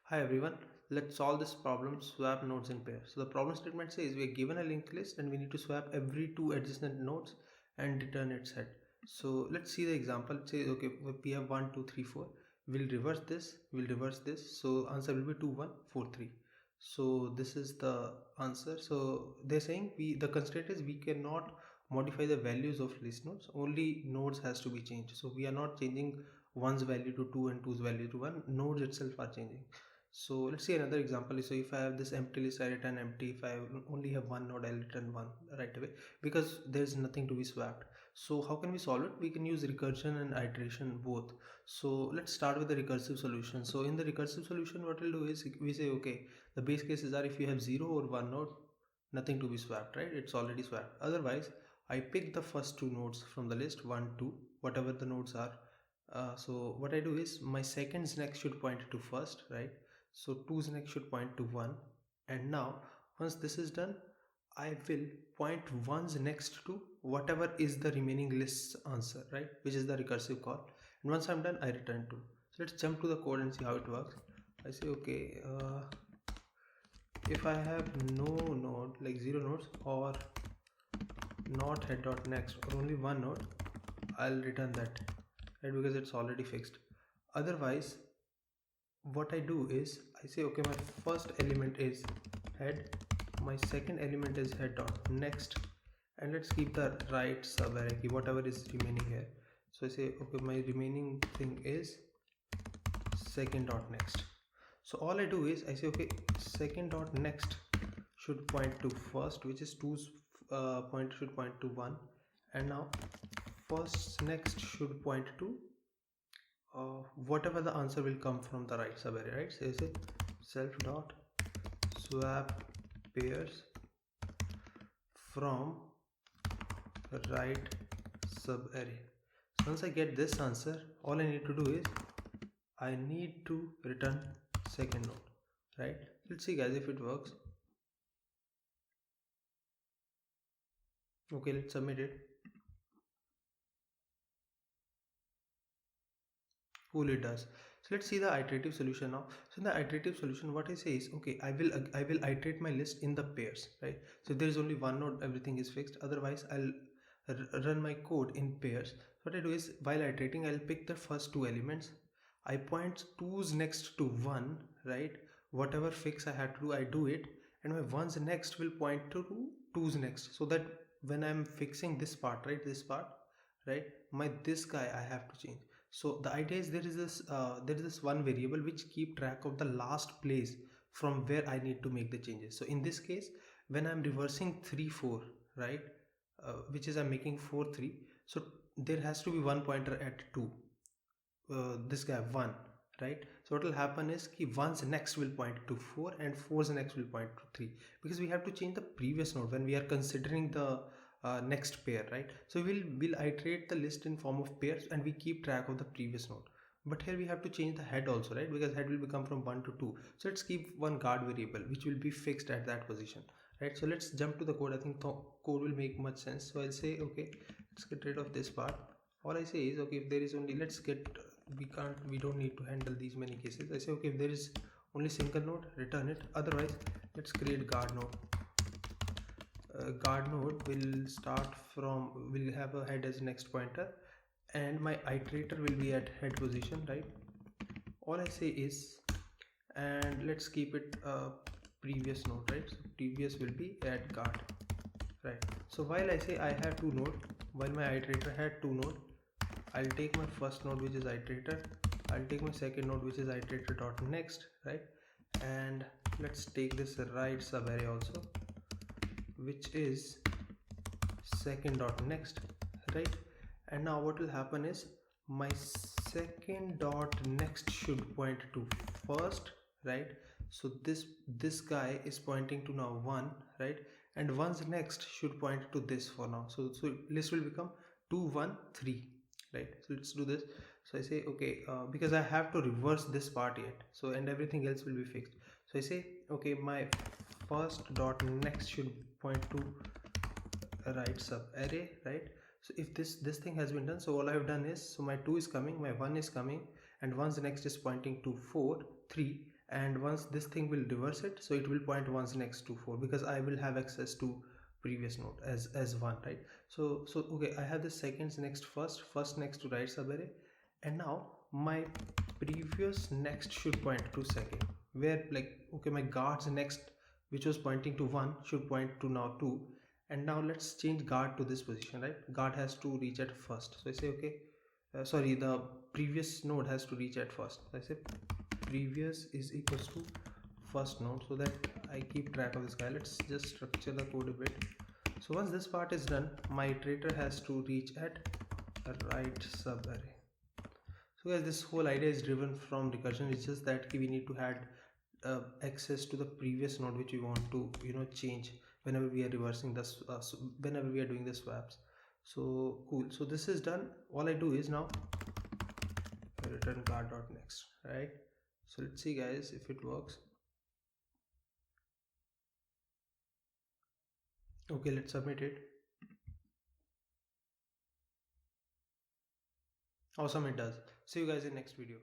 Hi everyone, let's solve this problem swap nodes in pairs. So the problem statement says we are given a linked list and we need to swap every two adjacent nodes and return its head. So let's see the example. It says okay, we have 1 2 3 4. We'll reverse this. So answer will be 2 1 4 3. So this is the answer. So they're saying the constraint is we cannot modify the values of list nodes, only nodes has to be changed. So we are not changing one's value to 2 and two's value to 1, nodes itself are changing. So let's see another example. So if I have this empty list, I return empty. If I only have one node, I'll return one right away because there's nothing to be swapped. So how can we solve it? We can use recursion and iteration both. So let's start with the recursive solution. So in the recursive solution, what we'll do is we say, okay, the base cases are if you have 0 or 1 node, nothing to be swapped, right? It's already swapped. Otherwise, I pick the first two nodes from the list, 1 2, whatever the nodes are. So what I do is my seconds next should point to first, right? So 2's next should point to 1, and now once this is done, I will point 1's next to whatever is the remaining list's answer, right, which is the recursive call. And once I'm done, I return 2. So let's jump to the code and see how it works. I say okay, if I have no node, like 0 nodes or not head dot next or only one node, I'll return that, right, because it's already fixed. Otherwise, what I do is I say okay, my first element is head, my second element is head dot next, and let's keep the right sub array key, whatever is remaining here. So I say okay, my remaining thing is second dot next. So all I do is I say okay, second dot next should point to first, which is 2's point should point to 1, and now first next should point to whatever the answer will come from the right subarray, right? So you say self dot swap pairs from right subarray. So once I get this answer, all I need to do is I need to return second node, right? Let's see guys if it works. Okay, let's submit it. Cool, it does. So let's see the iterative solution now. So in the iterative solution, what I say is okay, I will iterate my list in the pairs, right? So if there is only one node, everything is fixed. Otherwise, I'll run my code in pairs. So what I do is while iterating, I'll pick the first two elements. I point 2's next to 1, right? Whatever fix I had to do, I do it, and my 1's next will point to 2's next, so that when I'm fixing this part, right, this part, right, my this guy I have to change. So the idea is there is this one variable which keep track of the last place from where I need to make the changes. So in this case, when I'm reversing 3 4, right, which is I'm making 4 3, so there has to be one pointer at 2, this guy 1, right? So what will happen is ki 1's next will point to 4 and 4's next will point to 3, because we have to change the previous node when we are considering the next pair, right? So we'll iterate the list in form of pairs and we keep track of the previous node. But here we have to change the head also, right, because head will become from 1 to 2. So let's keep one guard variable which will be fixed at that position, right? So let's jump to the code. I think the code will make much sense. So I'll say okay, let's get rid of this part. All I say is okay, if there is only, let's get, we don't need to handle these many cases. I say okay, if there is only single node, return it. Otherwise, let's create guard node. Guard node will have a head as next pointer, and my iterator will be at head position, right? All I say is, and let's keep it previous node, right? So previous will be at guard, right? So while I say I have two node, while my iterator had two node, I'll take my first node which is iterator, I'll take my second node which is iterator dot next, right? And let's take this right subarray also, which is second dot next, right? And now what will happen is my second dot next should point to first, right? So this guy is pointing to now 1, right? And 1's next should point to this for now. So list will become 2 1 3, right? So let's do this. So I say okay, because I have to reverse this part yet, so and everything else will be fixed. So I say okay, my first dot next should point to right sub array, right? So if this thing has been done, so all I have done is, so my 2 is coming, my 1 is coming, and 1's next is pointing to 4 3, and once this thing will reverse it, so it will point once next to 4 because I will have access to previous node as 1, right? So okay, I have the seconds next first next to right subarray, and now my previous next should point to second, where like okay, my guards next which was pointing to 1 should point to now 2, and now let's change guard to this position, right? Guard has to reach at first, so I say okay, sorry, the previous node has to reach at first, so I say previous is equals to first node, so that I keep track of this guy. Let's just structure the code a bit. So once this part is done, my iterator has to reach at right subarray. So guys, this whole idea is driven from recursion. It's just that we need to add access to the previous node which we want to change whenever we are reversing this whenever we are doing the swaps. So cool, so this is done. All I do is now return card.next, right? So let's see guys if it works. Okay, let's submit it. Awesome, it does. See you guys in next video.